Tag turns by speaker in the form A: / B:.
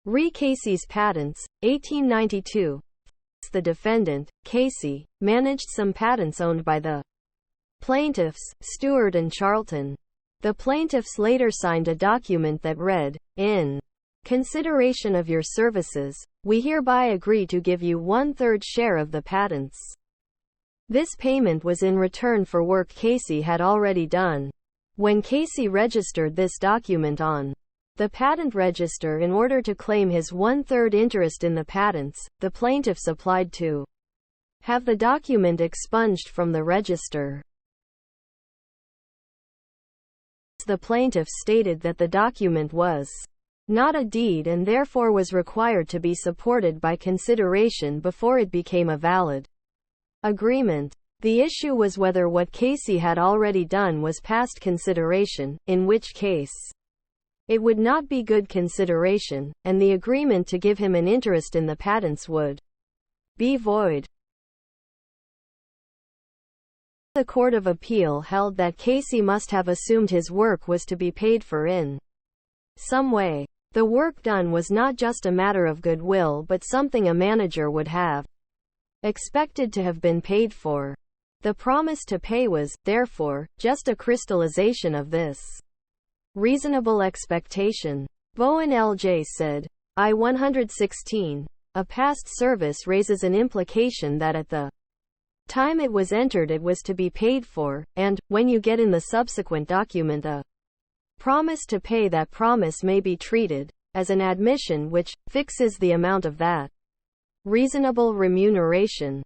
A: Re Casey's patents, 1892. The defendant, Casey, managed some patents owned by the plaintiffs, Stewart and Charlton. The plaintiffs later signed a document that read, "In consideration of your services, we hereby agree to give you 1/3 share of the patents." This payment was in return for work Casey had already done. When Casey registered this document on the patent register in order to claim his 1/3 interest in the patents, the plaintiffs applied to have the document expunged from the register. The plaintiffs stated that the document was not a deed and therefore was required to be supported by consideration before it became a valid agreement. The issue was whether what Casey had already done was past consideration, in which case it would not be good consideration, and the agreement to give him an interest in the patents would be void. The Court of Appeal held that Casey must have assumed his work was to be paid for in some way. The work done was not just a matter of goodwill but something a manager would have expected to have been paid for. The promise to pay was, therefore, just a crystallization of this reasonable expectation. Bowen L.J. said, I-116. A past service raises an implication that at the time it was entered it was to be paid for, and, when you get in the subsequent document a promise to pay, that promise may be treated as an admission which fixes the amount of that reasonable remuneration.